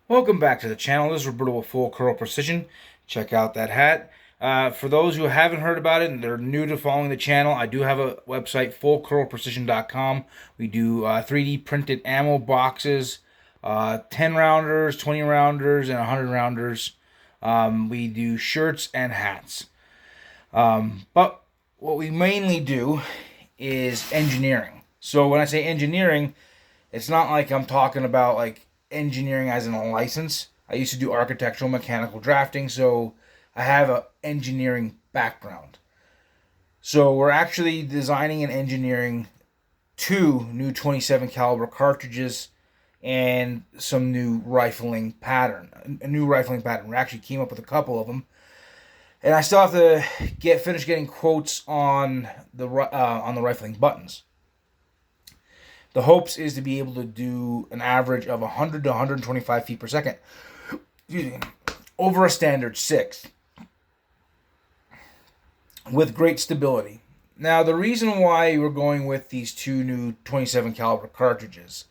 Welcome back to the channel. This is Roberto with Full Curl Precision. Check out that hat. For those who haven't heard about it and they're new to following the channel, I do have a website, fullcurlprecision.com. We do 3D printed ammo boxes, 10 rounders, 20 rounders, and 100 rounders. We do shirts and hats. But what we mainly do is engineering. So when I say engineering, it's not like I'm talking about like engineering as in a license. I used to do architectural mechanical drafting, so I have an engineering background. So we're actually designing and engineering two new 27 caliber cartridges and some new rifling pattern. A new rifling pattern. We actually came up with a couple of them, and I still have to finish getting quotes on the rifling buttons. The hopes is to be able to do an average of 100 to 125 feet per second over a standard 6 with great stability. Now, the reason why we're going with these two new 27 caliber cartridges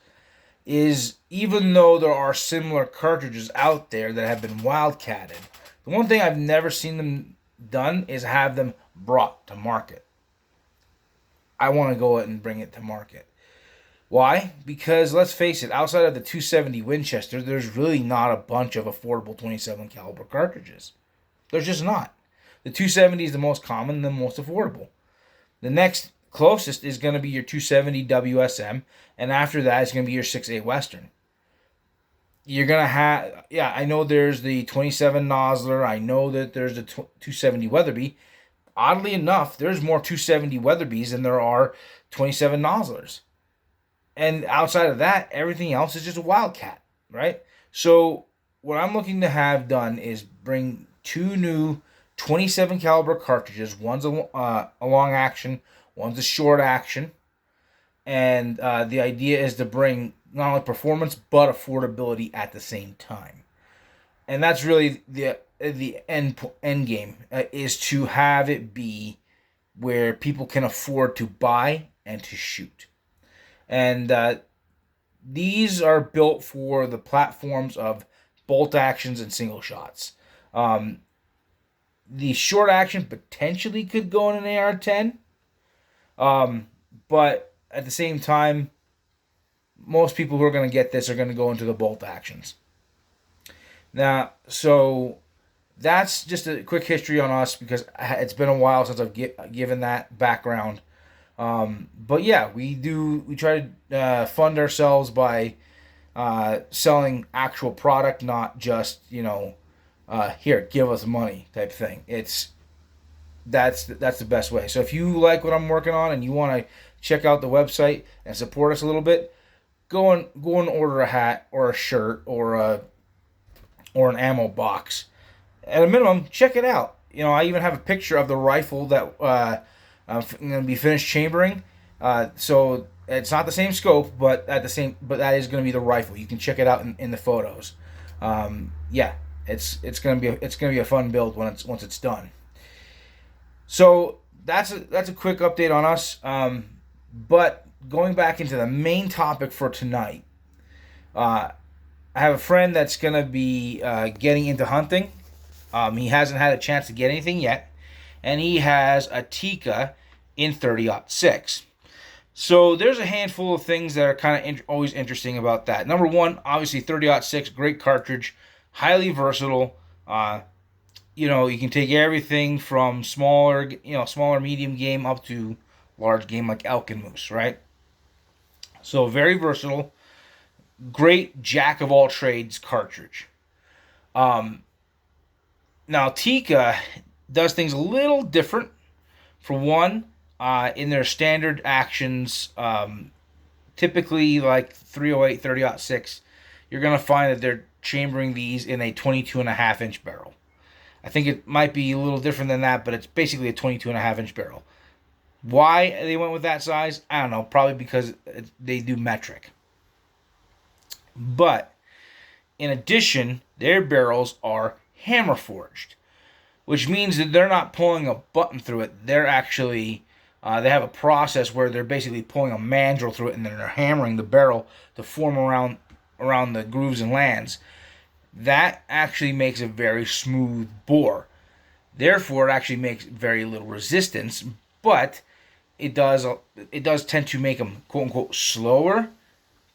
is even though there are similar cartridges out there that have been wildcatted, the one thing I've never seen them done is have them brought to market. I want to go ahead and bring it to market. Why? Because let's face it, outside of the 270 Winchester, there's really not a bunch of affordable 27 caliber cartridges. There's just not. The 270 is the most common and the most affordable. The next closest is going to be your 270 WSM, and after that is going to be your 6.8 Western. You're going to have, I know there's the 27 Nosler, I know that there's the 270 Weatherby. Oddly enough, there's more 270 Weatherbys than there are 27 Noslers. And outside of that, everything else is just a wildcat, right? So what I'm looking to have done is bring two new 27 caliber cartridges. One's a long action, one's a short action. And the idea is to bring not only performance, but affordability at the same time. And that's really the end game, is to have it be where people can afford to buy and to shoot. And these are built for the platforms of bolt actions and single shots. The short action potentially could go in an AR-10. But at the same time, most people who are going to get this are going to go into the bolt actions. Now, so that's just a quick history on us because it's been a while since I've given that background. But yeah, we try to fund ourselves by selling actual product, not just, here, give us money type thing. That's the best way. So if you like what I'm working on and you want to check out the website and support us a little bit, go and order a hat or a shirt or an ammo box. At a minimum, check it out. I even have a picture of the rifle that I'm going to be finished chambering, so it's not the same scope, but that is going to be the rifle. You can check it out in the photos. It's going to be a fun build once it's done. So that's a quick update on us. But going back into the main topic for tonight, I have a friend that's going to be getting into hunting. He hasn't had a chance to get anything yet, and he has a Tikka in 30-06. So there's a handful of things that are kind of always interesting about that. Number one, obviously 30-06, great cartridge, highly versatile. You can take everything from smaller medium game up to large game like elk and moose, right? So very versatile, great jack of all trades cartridge. Now Tikka does things a little different. For one, in their standard actions, typically like 308, 30-06, you're going to find that they're chambering these in a 22.5-inch barrel. I think it might be a little different than that, but it's basically a 22.5-inch barrel. Why they went with that size, I don't know. Probably because they do metric. But in addition, their barrels are hammer forged, which means that they're not pulling a button through it. They're actually they have a process where they're basically pulling a mandrel through it, and then they're hammering the barrel to form around the grooves and lands. that actually makes a very smooth bore. Therefore, it actually makes very little resistance, but it does tend to make them quote unquote slower.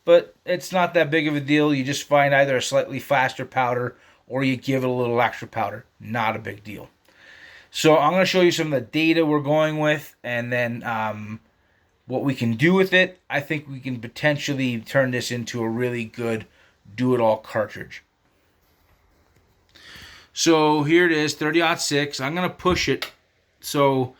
But it's not that big of a deal. You just find either a slightly faster powder or you give it a little extra powder. Not a big deal. So I'm going to show you some of the data we're going with, and then what we can do with it. I think we can potentially turn this into a really good do-it-all cartridge. So here it is, 30-06. I'm going to push it. So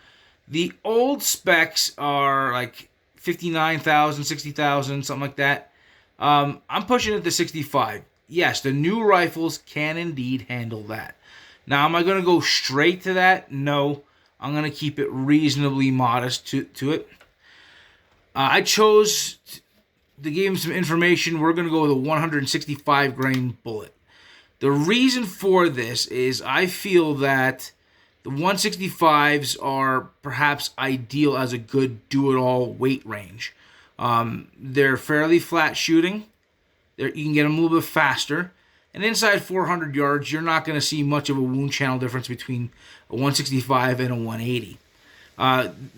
the old specs are like 59,000, 60,000, something like that. I'm pushing it to 65. Yes, the new rifles can indeed handle that. Now, am I going to go straight to that? No. I'm going to keep it reasonably modest to it. I chose to give him some information. We're going to go with a 165 grain bullet. The reason for this is I feel that the 165s are perhaps ideal as a good do-it-all weight range. They're fairly flat shooting. You can get them a little bit faster. And inside 400 yards, you're not going to see much of a wound channel difference between a 165 and a 180.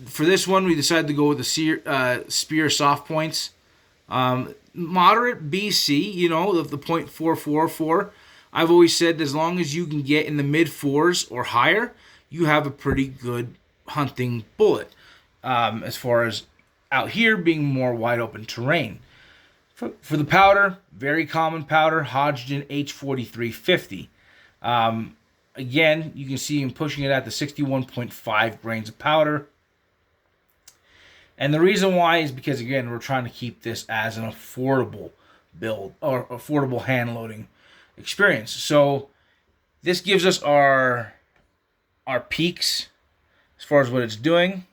For this one, we decided to go with the Speer soft points. Moderate BC, the .444. I've always said as long as you can get in the mid fours or higher, you have a pretty good hunting bullet. As far as out here being more wide open terrain. For the powder, very common powder, Hodgdon H4350. Again, you can see him pushing it at the 61.5 grains of powder. And the reason why is because, again, we're trying to keep this as an affordable build or affordable hand loading experience. So this gives us our peaks as far as what it's doing.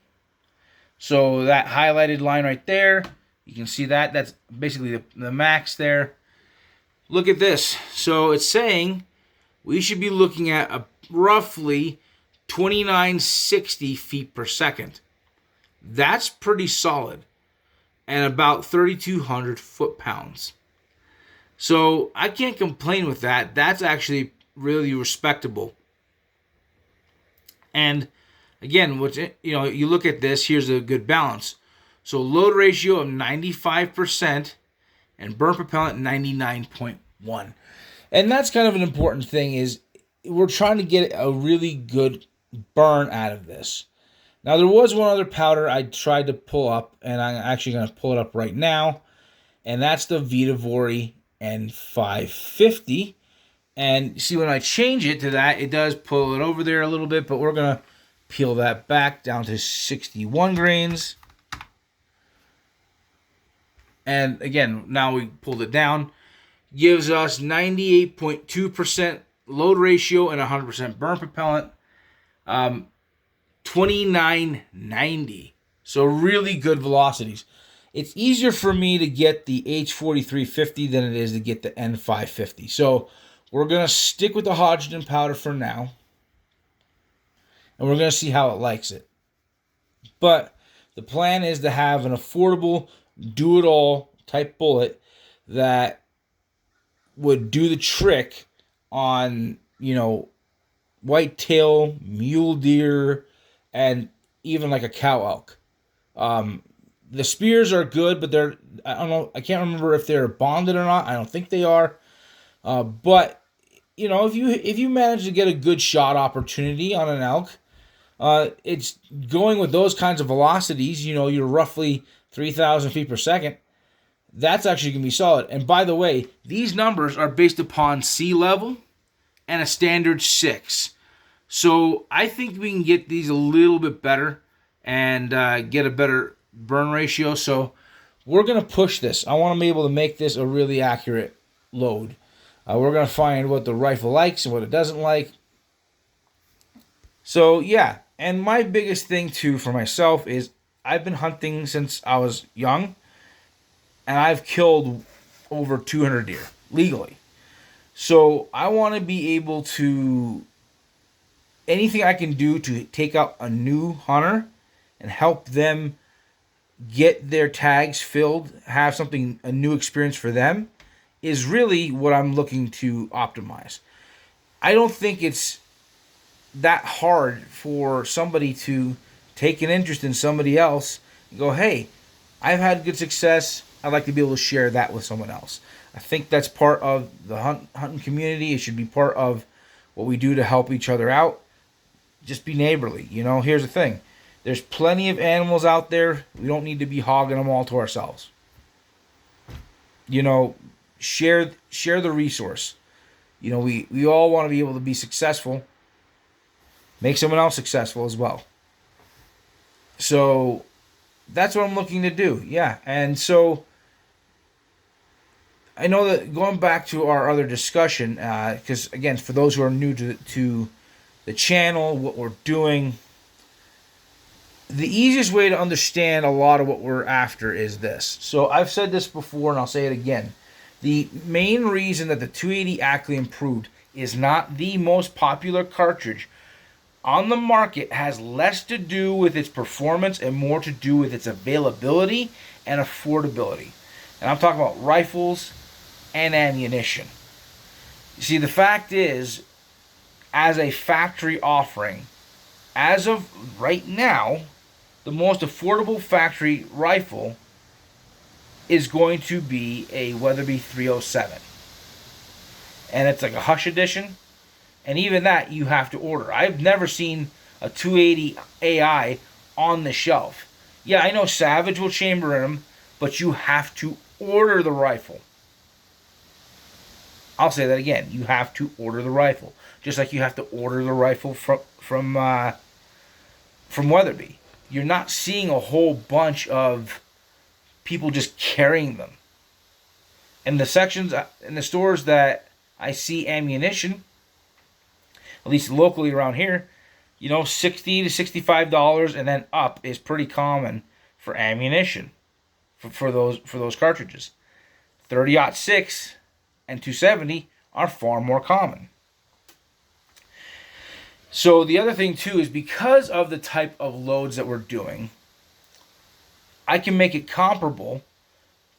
So that highlighted line right there, you can see that. That's basically the max there. Look at this. So it's saying we should be looking at a roughly 2960 feet per second. That's pretty solid. And about 3,200 foot-pounds. So I can't complain with that. That's actually really respectable. And again, you look at this, here's a good balance. So load ratio of 95% and burn propellant 99.1. And that's kind of an important thing is we're trying to get a really good burn out of this. Now there was one other powder I tried to pull up, and I'm actually going to pull it up right now. And that's the Vitavori N550. And see, when I change it to that, it does pull it over there a little bit, but we're going to peel that back down to 61 grains. And again, now we pulled it down. Gives us 98.2% load ratio and 100% burn propellant. 2990. So really good velocities. It's easier for me to get the H4350 than it is to get the N550. So we're going to stick with the Hodgdon powder for now. And we're going to see how it likes it. But the plan is to have an affordable, do-it-all type bullet that would do the trick on, whitetail, mule deer, and even like a cow elk. The spears are good, but I can't remember if they're bonded or not. I don't think they are. But if you manage to get a good shot opportunity on an elk, it's going with those kinds of velocities. You're roughly 3,000 feet per second. That's actually going to be solid. And by the way, these numbers are based upon sea level and a standard 6. So I think we can get these a little bit better and get a better burn ratio. So we're going to push this. I want to be able to make this a really accurate load. We're going to find what the rifle likes and what it doesn't like. So yeah, and my biggest thing too for myself is I've been hunting since I was young, and I've killed over 200 deer legally. So I want to be able to, anything I can do to take out a new hunter and help them get their tags filled, have a new experience for them, is really what I'm looking to optimize. I don't think it's that hard for somebody to take an interest in somebody else and go, hey, I've had good success. I'd like to be able to share that with someone else. I think that's part of the hunting community. It should be part of what we do to help each other out. Just be neighborly. Here's the thing. There's plenty of animals out there. We don't need to be hogging them all to ourselves. Share the resource. We all want to be able to be successful. Make someone else successful as well. So that's what I'm looking to do. Yeah. And so I know that going back to our other discussion, because again, for those who are new to the channel, what we're doing, the easiest way to understand a lot of what we're after is this. So I've said this before and I'll say it again. The main reason that the 280 Ackley Improved is not the most popular cartridge on the market has less to do with its performance and more to do with its availability and affordability. And I'm talking about rifles and ammunition. You see, the fact is, as a factory offering, as of right now, the most affordable factory rifle is going to be a Weatherby 307. And it's like a Hush edition. And even that you have to order. I've never seen a 280 AI on the shelf. Yeah, I know Savage will chamber in them, but you have to order the rifle. I'll say that again. You have to order the rifle. Just like you have to order the rifle from Weatherby. You're not seeing a whole bunch of people just carrying them. In the sections, in the stores that I see ammunition, at least locally around here, $60 to $65 and then up is pretty common for ammunition for those cartridges. 30-06 and 270 are far more common. So the other thing too is because of the type of loads that we're doing, I can make it comparable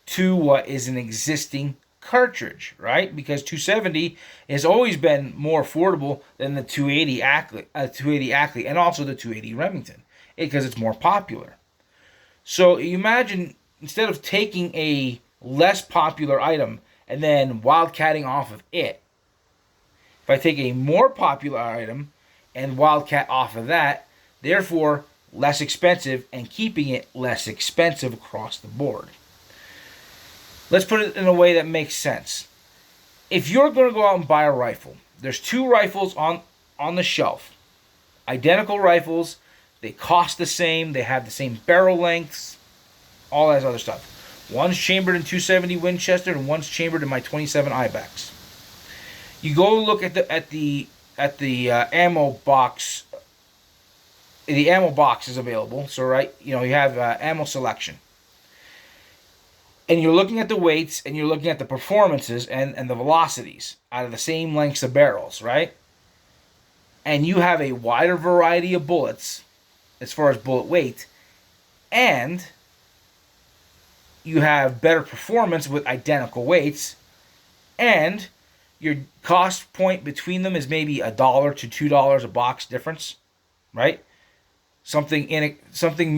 to what is an existing cartridge, right? Because 270 has always been more affordable than the 280 Ackley, and also the 280 Remington, because it's more popular. So you imagine, instead of taking a less popular item and then wildcatting off of it, if I take a more popular item and wildcat off of that, therefore less expensive, and keeping it less expensive across the board. Let's put it in a way that makes sense. If you're going to go out and buy a rifle, there's two rifles on the shelf. Identical rifles. They cost the same. They have the same barrel lengths. All that other stuff. One's chambered in 270 Winchester and one's chambered in my 27 Ibex. You go look at the ammo box. The ammo box is available. So you have ammo selection. And you're looking at the weights, and you're looking at the performances and the velocities out of the same lengths of barrels, right? And you have a wider variety of bullets as far as bullet weight, and you have better performance with identical weights, and your cost point between them is maybe $1 to $2 a box difference, right? Something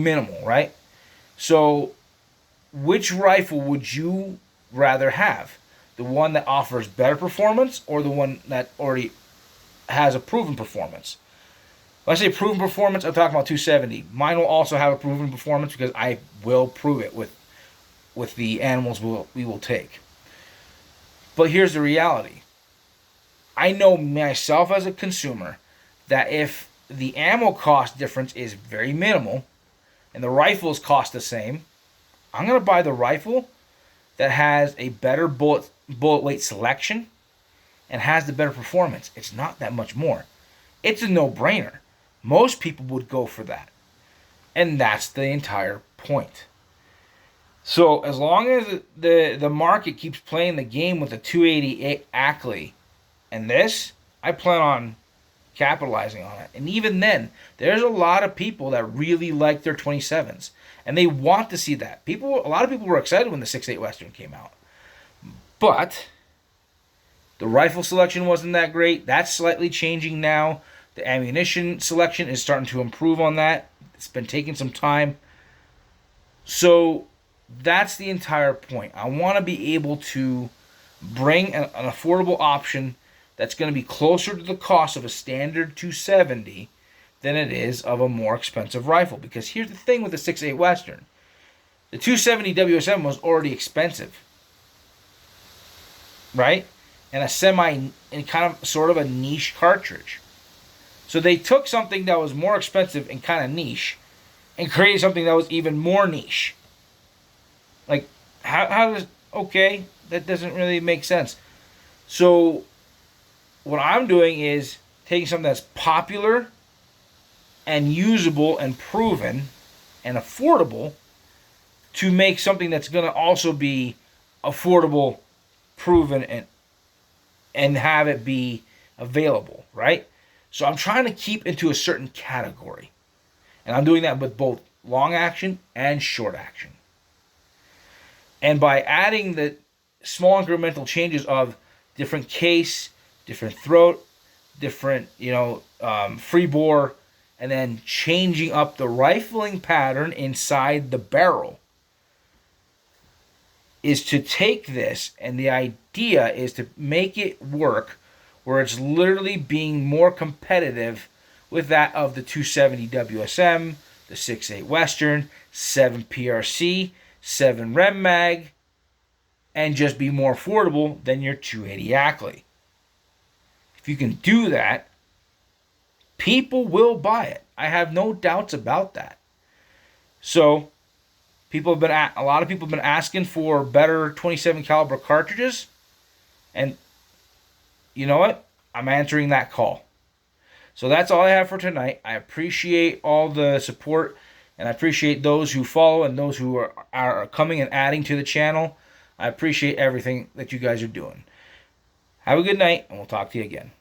minimal, right? So which rifle would you rather have? The one that offers better performance or the one that already has a proven performance? When I say proven performance, I'm talking about 270. Mine will also have a proven performance because I will prove it with the animals we will take. But here's the reality. I know myself as a consumer that if the ammo cost difference is very minimal and the rifles cost the same, I'm going to buy the rifle that has a better bullet weight selection and has the better performance. It's not that much more. It's a no-brainer. Most people would go for that. And that's the entire point. So as long as the market keeps playing the game with the 280 Ackley and this, I plan on capitalizing on it. And even then, there's a lot of people that really like their 27s. And they want to see that. A lot of people were excited when the 6.8 Western came out. But The rifle selection wasn't that great. That's slightly changing now. The ammunition selection is starting to improve on that. It's been taking some time. So that's the entire point. I want to be able to bring an affordable option that's going to be closer to the cost of a standard 270 than it is of a more expensive rifle. Because here's the thing with the 6.8 Western. The 270 WSM was already expensive. Right? And and kind of sort of a niche cartridge. So they took something that was more expensive and kind of niche and created something that was even more niche. Like, how does, okay, that doesn't really make sense. So what I'm doing is taking something that's popular and usable and proven and affordable to make something that's going to also be affordable, proven, and have it be available, right? So I'm trying to keep into a certain category. And I'm doing that with both long action and short action. And by adding the small incremental changes of different case, different throat, different, free bore, and then changing up the rifling pattern inside the barrel, is to take this, and the idea is to make it work where it's literally being more competitive with that of the 270 WSM, the 6.8 Western, 7 PRC, 7 Rem Mag, and just be more affordable than your 280 Ackley. If you can do that, people will buy it. I have no doubts about that. So, a lot of people have been asking for better 27 caliber cartridges, and you know what? I'm answering that call. So that's all I have for tonight. I appreciate all the support, and I appreciate those who follow and those who are coming and adding to the channel. I appreciate everything that you guys are doing. Have a good night, and we'll talk to you again.